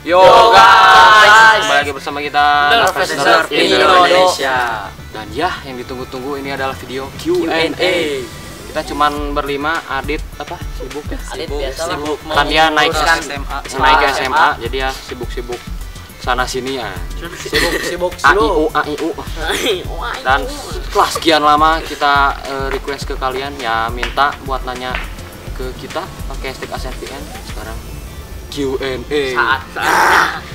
Yo guys, kembali lagi bersama kita Nerf Indonesia. Dan ya, yang ditunggu-tunggu ini adalah video Q&A. Kita cuman berlima, Adit apa? Sibuk ya? Adit biasa sibuk. Kan dia naik ke SMA. naik ke SMA, jadi ya sibuk-sibuk sana sini ya. Sibuk AIU. Dan setelah sekian lama kita request ke kalian ya, minta buat nanya ke kita pakai hashtag ASNVN. Sekarang Q&A. Saat.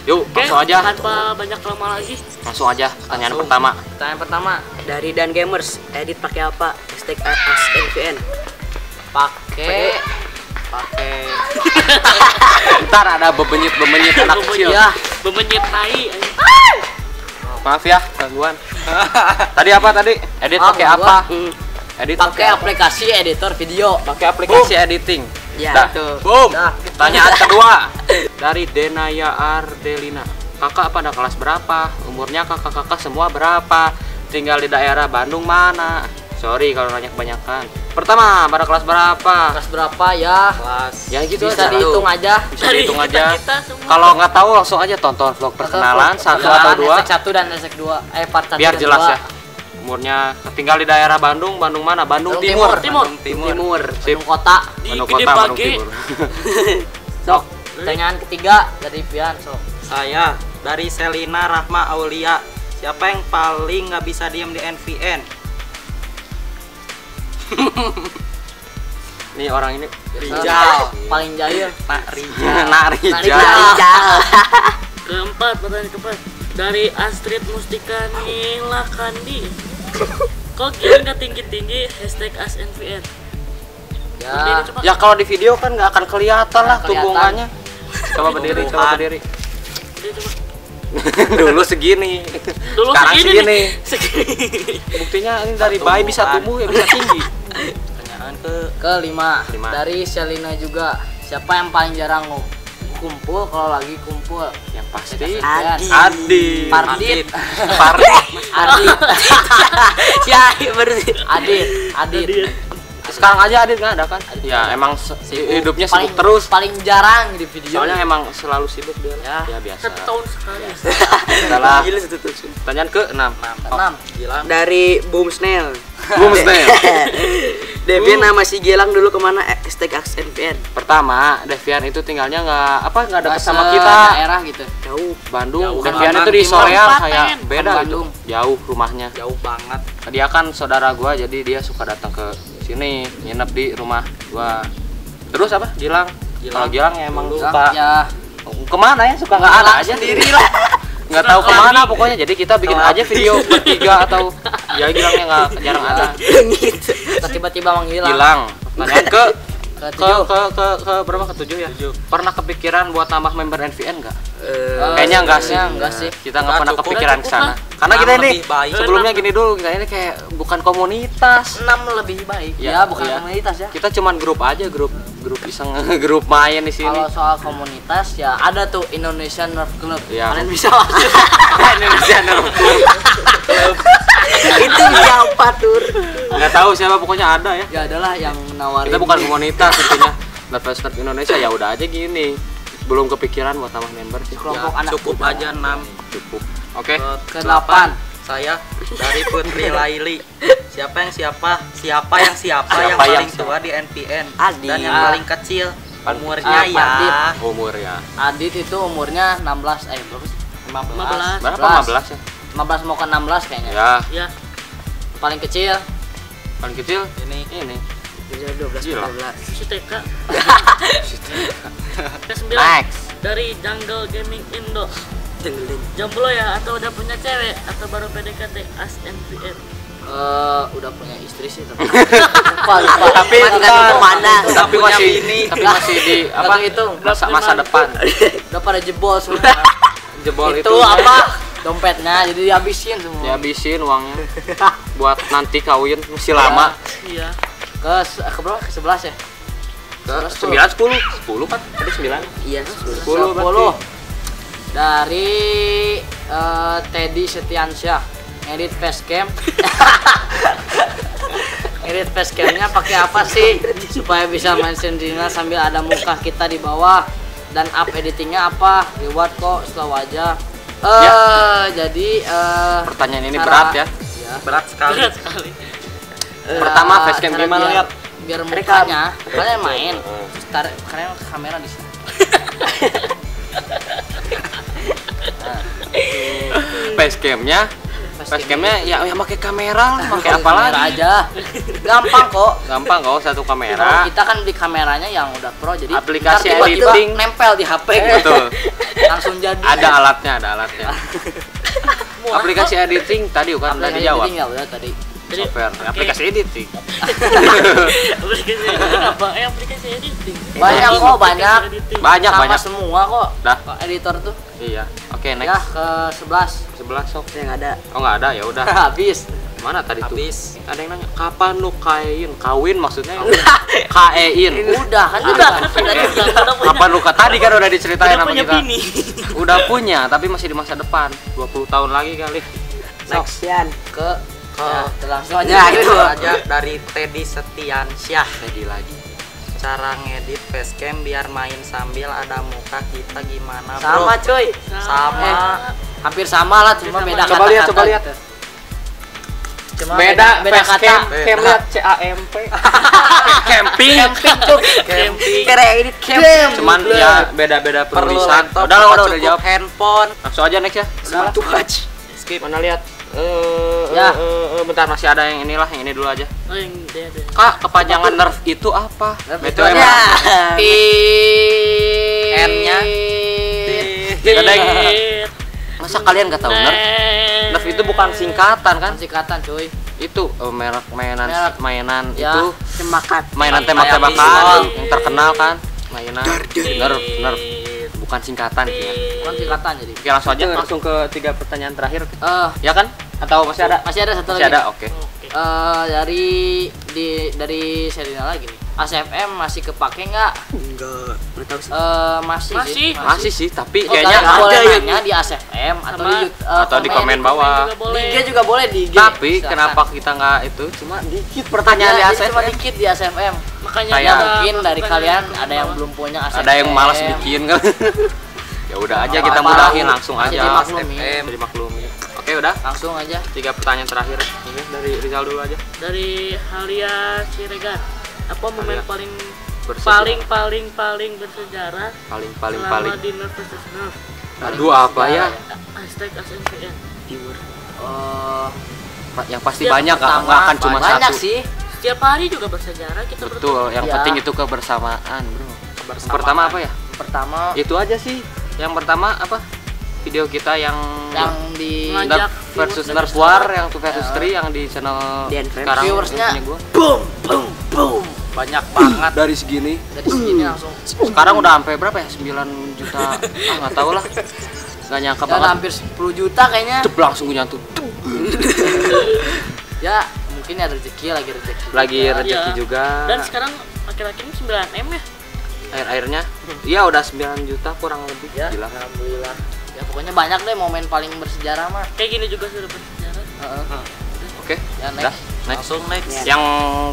Yuk, langsung aja. Tanpa banyak lama lagi. Langsung aja pertanyaan pertama. Pertanyaan pertama dari Dan Gamers. Edit pakai apa? Hashtag ASNVN. Pakai Ntar ada bebenyit anak kecil. Ya, bemenyit tai. Maaf ya, gangguan. Tadi apa tadi? Edit pakai apa? Edit Pakai aplikasi editor video. pakai aplikasi editing. Ya, Dah. itu. Boom. Dah. Pertanyaan kedua dari Denaya Ardelina. Kakak pada kelas berapa? Umurnya kakak-kakak semua berapa? Tinggal di daerah Bandung mana? Sorry kalau nanya kebanyakan. Pertama, pada kelas berapa? Kelas berapa ya? Ya gitu Bisa aja. dihitung aja. Bisa dihitung aja. Kalau nggak tahu langsung aja tonton vlog perkenalan satu atau dua. Hashtag 1 dan hashtag 2. Part 1 Biar dan jelas 2. ya. Umurnya tinggal di daerah Bandung. Bandung mana? Bandung Timur. Timur. Timur. Sip. Bandung kota. Bandung Kota, Bandung Timur. Sok. Pertanyaan ketiga dari Pian, sok. Saya dari Selina Rahma Aulia. Siapa yang paling nggak bisa diem di NVN? Nih orang ini Rijal. Paling jahil. Pak Rijal. Nak Rijal. Keempat, pertanyaan keempat dari Astrid Mustika Nila Kandi. Kok gini nggak tinggi-tinggi hashtag ASNVN? Ya. Ya kalau di video kan nggak akan kelihatan lah Kelihatan. tunggungannya. Coba berdiri, coba berdiri. Dia coba. Dulu segini. Dulu Sekarang segini segini. nih. Segini. Buktinya ini dari bayi bisa tumbuh ya bisa tinggi. Pertanyaan Kelima Lima. dari Selina juga. Siapa yang paling jarang kumpul kalau lagi kumpul? Yang pasti Adi. Adi. Pardit. Pardit. Adit. Ya, bersih. Adit. Sekarang aja Adit nggak ada kan? Ya emang hidupnya sibuk terus. Paling jarang di video. Soalnya emang selalu sibuk dia. Ya. Ya biasa. Setahun sekali. Adalah pertanyaan ke-6. Enam. dari Boom Snail. Boom Snail. Devian sama si Gilang dulu kemana? Hashtag ASNVN. Pertama, Devian itu tinggalnya nggak dekat Nggak sama se- kita. daerah gitu. Jauh. Bandung. Jauh. Devian itu di Timur. Soreang Kabupaten. kayak beda gitu. Bandung. Jauh rumahnya. Jauh banget. Dia kan saudara gua jadi dia suka datang ke sini, nginep di rumah gua. Terus apa? Gilang. Kalau Gilang ya emang suka Ya. kemana ya suka nggak ada aja sendiri lah. nggak tahu kemana pokoknya, jadi kita bikin aja video bertiga atau ya Gilangnya nggak jarang ada. Tiba-tiba menghilang. Gilang. Pertanyaan ke Ketujuh. berapa? Ketujuh ya? Pernah kepikiran buat tambah member NVN nggak? Eh, Kayaknya enggak sih. enggak sih. Kita nggak Udah pernah cukup, kepikiran udah ke sana. cukup Karena kita Enam ini lebih baik. sebelumnya gini dulu, kita ini kayak bukan komunitas. 6 lebih baik. Ya, Ya, bukan iya. komunitas ya. Kita cuman grup aja, grup iseng grup main di sini. Kalau soal komunitas ya ada tuh Indonesian Nerf Club. Iya. Kalian bisa masuk. Indonesia Nerf Club. Itu siapa tur? Nggak tahu siapa, pokoknya ada ya. Ya adalah yang nawarin. Kita bukan komunitas intinya. Nerf Indonesia ya udah aja gini. Belum kepikiran buat tambah member sih. kelompok Ya, anak cukup muda. aja 6. Cukup. Oke. Ke-8. Saya dari Putri Laili. Siapa yang siapa yang Siapa yang yang paling siapa? tua di NPN? Adi. Dan yang Ah. paling kecil umurnya Ah, ya Pardit. Umur ya. Adit itu umurnya 16 berapa sih? 15. Berapa? 15 ya? 15 mau ke 16 kayaknya. Ya, Ya, Paling kecil paling kecil ini. ini. 12 Gila. 13. si TK. Ke-9 Next. dari Jungle Gaming Indo. Jomblo ya atau udah punya cewek atau baru PDKT ASNVN? Udah punya istri sih tapi lupa. Tapi tapi punya masih bini. tapi masih di apa? Itu Masa depan. udah pada jebol semua. Jebol Itu apa? Dompetnya jadi dihabisin semua. Dihabisin uangnya buat nanti kawin masih lama. Iya. Ke berapa? Ke 11 ya? Ke 9 10 kan? Tadi 9. Iya, 10 10. Dari Teddy Setiansyah, edit facecam. Edit facecamnya pakai apa sih supaya bisa main sendirinya sambil ada muka kita di bawah? dan up editingnya apa? Reward kok slow aja. Jadi Pertanyaan ini cara- berat ya. Ya. Berat sekali. Berat sekali. Pertama, facecam cara gimana, lihat? biar mukanya kalian main. Terus tarik kalian kamera di sini. Facecamnya ya pakai kamera, pakai apa Kamera lagi? aja. Gampang kok. Gampang kok, satu Kalau kamera. kita kan beli kameranya yang udah pro, jadi Aplikasi ntar tiba-tiba editing. nempel di HP gitu. Betul. Langsung jadi. Ada alatnya. Aplikasi editing tadi kan udah Aplikasi dijawab. editing ya udah tadi. Jadi, Software, oke. aplikasi editing. Aplikasi editing apa? Aplikasi editing. Banyak Editing, kok, banyak. editing. Banyak Sama banyak. semua kok. Dah. Editor tuh. Iya. Oke, Ya next. ke 11 Sebelah sok. yang ada. Oh, nggak ada, ya udah. Habis. Mana tadi tuh? Habis. Ada yang nanya, kapan lu kawin maksudnya? Kaein. Udah kan Udah kan tadi udah punya. Kapan lu tadi kan udah diceritain Udah sama punya kita. bini. Udah punya, tapi masih di masa depan. 20 tahun lagi kali. Next ke Oh. langsung Ya, aja itu gitu. aja dari Teddy Setiansyah. Jadi lagi. Cara ngedit facecam biar main sambil ada muka kita gimana, bro? Sama cuy. Sama. Hampir sama lah, cuma Sama. beda Coba kata-kata lihat, coba lihat. gitu. Cuma Beda beda kata. facecam. Beda. Cam lihat CAMP. Camping. Camping tuh. Camping. Kira ini camping. Cuman ya beda-beda Perlu penulisan. laptop, Udah apa udah cukup jawab. handphone. Langsung aja next ya. Udah lah. Skip. Mana lihat? Ya. Bentar, masih ada yang inilah, yang ini dulu aja. Oh, yang dia. Kak, kepanjangan nerf itu apa? Itu BTW aja. emang. N-nya. Ada yang masa kalian nggak tahu nerf? Nerf itu bukan singkatan kan? Singkatan cuy. Itu merek mainan Merek. mainan Ya, itu temakan. mainan Kayak tembak-tembakan pistol. yang terkenal kan? Mainan nerf bukan singkatan ya. Bukan singkatan jadi. Oke, langsung aja langsung ke 3 pertanyaan terakhir. Eh, Ya kan? Atau masih ada? masih ada satu Masih lagi. ada. Oke. Oke. Dari Serina lagi nih. ACFM masih kepake nggak? Enggak tahu sih. Masih. Masih. sih. Masih sih, tapi Oh, kayaknya kalian boleh ada nanya di ACFM atau Sama- di atau di komen bawah. Juga boleh. Di IG juga boleh di IG. Tapi Silakan. kenapa kita nggak itu? Cuma dikit pertanyaan Ya, di jadi cuma ACFM. dikit di ACFM. Makanya Kayak Ya ada mungkin dari pertanyaan kalian komen ada yang bawah. belum punya ACFM. Ada yang malas bikin kan? Ya udah aja kita Apa-apa. mudahin langsung Masih aja. dimaklumi. Jadi maklumi. Oke, udah. Langsung aja. 3 pertanyaan terakhir. Oke, dari Rizal dulu aja. Dari Halia Siregar. Apa momen Halia. paling Bersejarah. paling bersejarah paling selama di Nerf vs Nerf? Aduh, apa ya? Hashtag ASNVN. Yang pasti Setiap banyak Pertama, nggak akan cuma banyak satu. sih. Setiap hari juga bersejarah kita Betul, yang Ya. penting itu kebersamaan, bro. Yang pertama apa ya? Pertama Itu aja sih. Yang pertama apa? Video kita yang di Ngajak Nerf versus viewers Nerf dari War sekarang. yang 2 versus 3 yang di channel Di Unfriend. sekarang Viewersnya yang punya gua. boom boom boom. Banyak banget. Dari segini Dari sini langsung sekarang udah sampai berapa ya? 9 juta. Nggak tahu lah. Nggak nyangka dan banget. hampir 10 juta kayaknya. Cep, langsung nyantut. Ya, mungkin ya rezeki lagi rezeki. Lagi juga. rezeki Iya. juga. Dan sekarang laki-laki ini 9M ya. Air-airnya iya udah 9 juta kurang lebih. Ya, Gila. alhamdulillah. Ya pokoknya banyak deh momen paling bersejarah mah. Kayak gini juga sudah bersejarah. Heeh. Oke. Ya, Udah. next. Next. Langsung next. Yang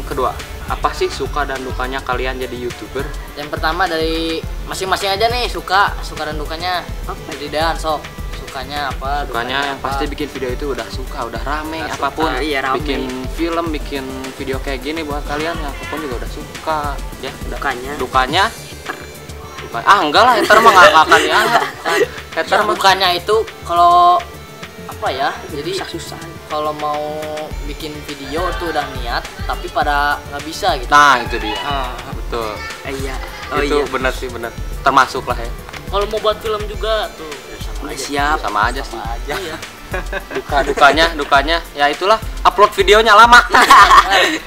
kedua, apa sih suka dan dukanya kalian jadi YouTuber? Yang pertama dari masing-masing aja nih suka dan dukanya. Jadi Dan sok sukanya apa? Dukanya yang apa. pasti bikin video itu udah suka, udah rame Udah apapun. suka, iya, rame. Bikin film, bikin video kayak gini buat kalian apapun juga udah suka. Ya, udah. Dukanya enggak lah, hater mah nggak akan ya. Hater mah Bukannya itu kalau apa ya? Jadi susah. Kalau mau bikin video tuh udah niat, tapi pada nggak bisa gitu. nah itu dia. Betul. Iya. Itu benar sih, benar. Termasuk lah ya. Kalau mau buat film juga tuh sama aja. Siap. Sama aja sih. Iya. Dukanya ya itulah, upload videonya lama.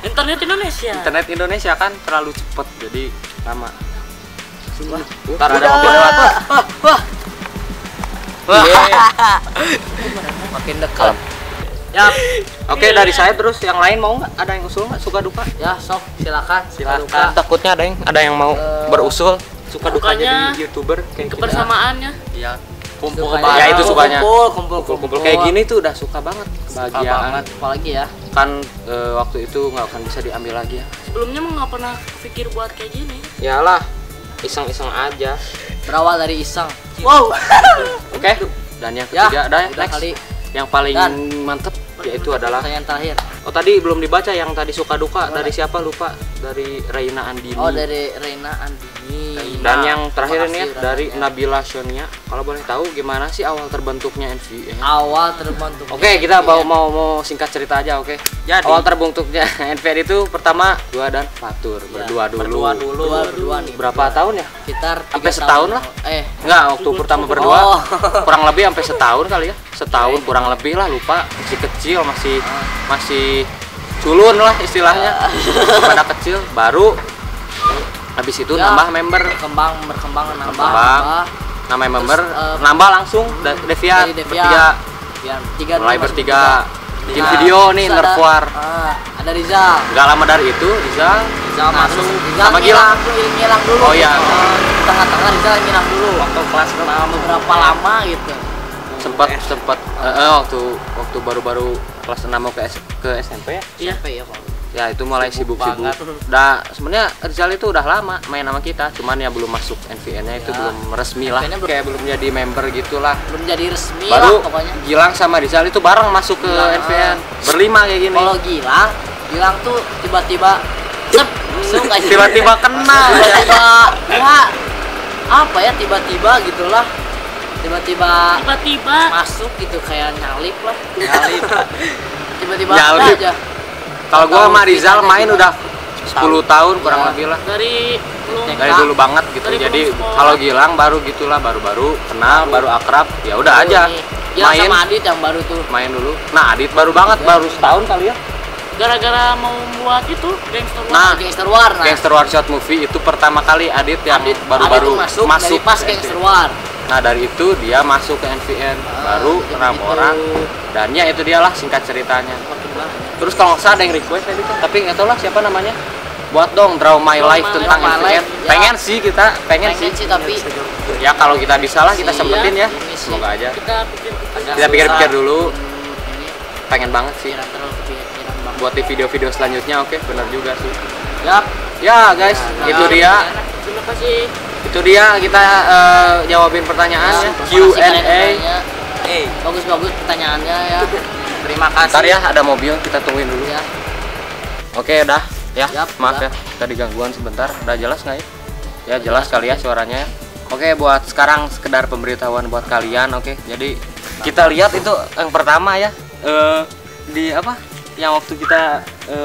Internet Indonesia. Internet Indonesia kan terlalu cepet jadi lama. Ntar ada mobil lewat. Wah. Makin dekat. Ya. Oke, dari saya terus yang lain mau nggak? Ada yang usul nggak? Suka duka? Ya, sok silakan. Silakan. Takutnya ada yang mau berusul. Suka duka Dukanya, jadi YouTuber kayak kita. Kebersamaannya. Iya. Kumpul Sukanya ya itu sukanya. Kumpul Kayak gini tuh udah suka banget. Kebahagiaan. Apalagi ya. Kan waktu itu nggak akan bisa diambil lagi ya. Sebelumnya mah nggak pernah pikir buat kayak gini. Yalah. iseng-iseng aja. Berawal dari iseng. Wow. Oke. Dan yang ketiga ada udah next. kali. Yang paling Dan. mantep yaitu adalah Pertanyaan terakhir. oh tadi belum dibaca yang tadi suka duka dari siapa lupa, dari Raina Andini. Oh, dari Reina Andini. Dan yang terakhir Makasih ini ya udah dari nanya. Nabila Shonia. Kalau boleh tahu gimana sih awal terbentuknya NVN? Awal terbentuk. Oke, kita mau singkat cerita aja, oke. Jadi. Awal terbentuknya NVN itu pertama gua dan Fatur berdua dulu. Berdua nih. Berapa tahun ya? Sekitar 3 Sampai setahun lah. Enggak, waktu pertama berdua Oh. kurang lebih sampai setahun kali ya. Setahun kurang lebih lah, lupa. Masih kecil, masih culun lah istilahnya. Pada kecil baru habis itu Ya. nambah member. berkembang nambah. Namanya member Terus, nambah langsung Devian dari bertiga. Devian. Tiga Mulai dulu, masuk bertiga bikin Nah, video nih terus Nerfwar. ada Rizal. Nggak lama dari itu Rizal masuk Rizal sama Gilang. ngilang dulu. Oh, iya. Di tengah-tengah Rizal ngilang dulu. Waktu kelas Beberapa lama gitu. sempat waktu baru-baru kelas 6 mau ke SMP ya. Iya. Sampai ya Pak. Ya itu mulai sibuk-sibuk. banget. Nah, sebenarnya Rizal itu udah lama main sama kita, cuman ya belum masuk NVN-nya itu Ya. belum resmi lah. NVN-nya Kayak belum jadi member gitulah. Belum jadi resmi Baru lah pokoknya. Gilang sama Rizal itu bareng masuk ke Gilang, NVN. Berlima kayak gini. Kalau Gilang tuh tiba-tiba cep, langsung aja. Tiba-tiba kena. Tiba-tiba ya apa ya tiba-tiba gitulah. Tiba-tiba masuk gitu kayak nyalip lah. Tiba-tiba Nyalip. aja. Kalau gua sama Rizal Tahu main kita udah 10 tahun kurang Ya. lebih lah. Dari belum Dari dulu banget gitu. Dari Jadi belum sekolah. kalau Gilang baru gitulah, baru-baru kenal, baru akrab. Ya udah aja. Ya Main sama Adit yang baru tuh. main dulu. Nah, Adit baru banget, baru setahun kali ya. gara-gara mau buat itu gangster Nah, Gangster War. Nah, Gangster War Short Movie itu pertama kali Adit yang Adit baru-baru tuh masuk dari pas ke Gangster NVN. War. Nah, dari itu dia masuk ke NVN, baru jadi enam gitu. orang. Dan ya itu dialah singkat ceritanya. Makin banget. Terus kalau nggak salah ada yang request tadi tuh, tapi nggak tahu lah siapa namanya. Buat dong Draw My Draw Life My tentang Life, NVN. ya. Pengen sih kita, pengen sih. tapi Ya kalau kita bisa lah kita Iya, sempetin ya. ini sih. Semoga aja. kita pikir-pikir Kita pikir-pikir dulu. ini Pengen banget sih pikiran terlalu kepikiran banget. buat di video-video selanjutnya. Oke, benar juga sih. Yap. Ya guys, Nah, itu nah, dia. terima kasih. Itu dia kita jawabin pertanyaannya. Makasih kalian Q&A. nanya. Bagus-bagus pertanyaannya ya. Terima kasih. Ntar ya ada mobil kita tungguin dulu. Ya. Oke, udah ya. Yap, Maaf udah. ya, kita digangguan sebentar. Udah jelas nggak ya? Ya jelas kali ya suaranya. Oke, buat sekarang sekedar pemberitahuan buat kalian. Oke, jadi kita lihat itu yang pertama ya di apa? Yang waktu kita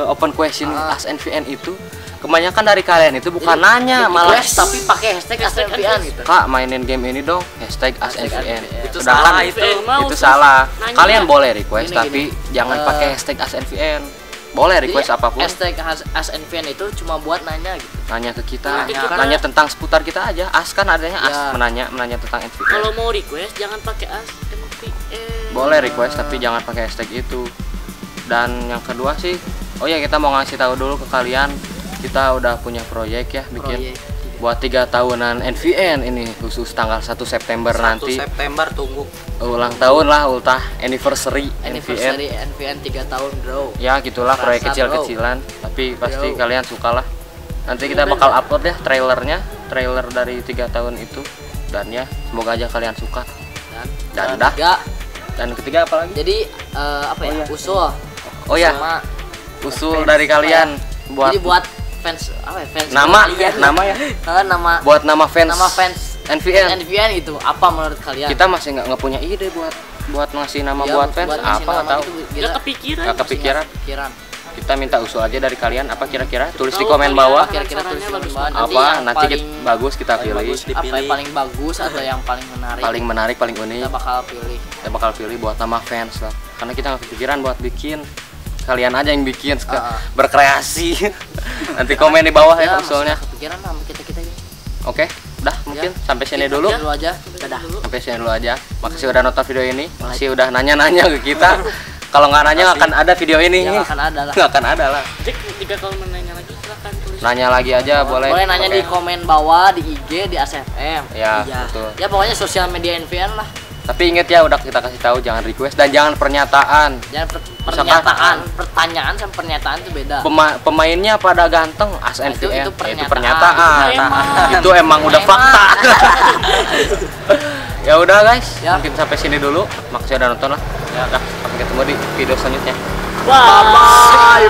open question Ask NVN itu kebanyakan dari kalian itu bukan nanya, malah Request, tapi pakai hashtag SNVN gitu. Kak mainin game ini dong hashtag Ask NVN. Itu Sedangkan salah itu. Mau itu terus salah. nanya. Kalian boleh request Gini, tapi jangan Eh, pakai hashtag Ask NVN. Boleh request Jadi, apapun. Hashtag SNVN itu cuma buat nanya gitu. Nanya ke kita, Nanya ke kita. nanya tentang seputar kita aja. As kan adanya as Ya. menanya tentang NVN. Kalau mau request jangan pakai ASMVN. Boleh request tapi jangan pakai hashtag itu. Dan yang kedua sih, oh ya kita mau ngasih tahu dulu ke kalian, kita udah punya proyek ya bikin Proyek. buat 3 tahunan NVN ini khusus tanggal 1 September 1 nanti September tunggu. ulang tahun lah, ultah anniversary NVN. Anniversary NVN 3 tahun, bro. Ya gitulah proyek Kerasa, kecil-kecilan, tapi pasti Bro. kalian suka lah. Nanti kita bakal upload ya trailer dari 3 tahun itu, dan ya semoga aja kalian suka. Dan dah. Tiga, Dan ketiga apa lagi? jadi apa ya? Usul. Oh ya, Sama, usul dari kalian buat jadi buat fans apa ya? Fans nama kalian. nama ya, nama buat nama fans NVN NVN. itu apa menurut kalian? Kita masih nggak punya ide buat ngasih nama Ya, buat fans ngasih apa nggak nama tahu. gitu, Gak kita kepikiran. Nggak kepikiran. pikiran. Kita minta usul aja dari kalian apa kira-kira, tulis di Tahu komen kalian bawah Kira-kira Caranya tulis di bagus komen banget. bawah. apa yang nanti paling, bagus kita paling pilih. bagus apa yang dipilih. paling bagus atau yang paling menarik? Paling menarik, paling unik. Kita bakal pilih. Buat nama fans lah, karena kita nggak kepikiran buat bikin, kalian aja yang bikin Ah. berkreasi. Nanti komen di bawah ya masih usulnya. nggak kepikiran sama kita gitu. Oke, udah mungkin sampai sini dulu. Dulu aja. Dadah. Sampai sini dulu aja. Makasih udah nonton video ini, makasih udah nanya-nanya ke kita. Kalau nggak nanya nggak akan ada video ini. Ya, nggak akan ada lah. Nggak akan ada lah. Jika kalau mau nanya lagi silakan tulis. Nanya lagi aja boleh. Boleh nanya Oke. di komen bawah, di IG, di ASFM. Ya, Iya. betul. Ya pokoknya sosial media NVN lah. Tapi inget ya, udah kita kasih tahu jangan request dan jangan pernyataan. Jangan Misalkan- pernyataan, pertanyaan sama pernyataan itu beda. Pemainnya pada ganteng, ASN Itu itu pernyataan. pernyataan. Emang. Itu emang udah Emang. fakta. Ya udah guys, Ya. mungkin sampai sini dulu. Makasih udah nonton lah. Ya udah, sampai ketemu di video selanjutnya. Bye.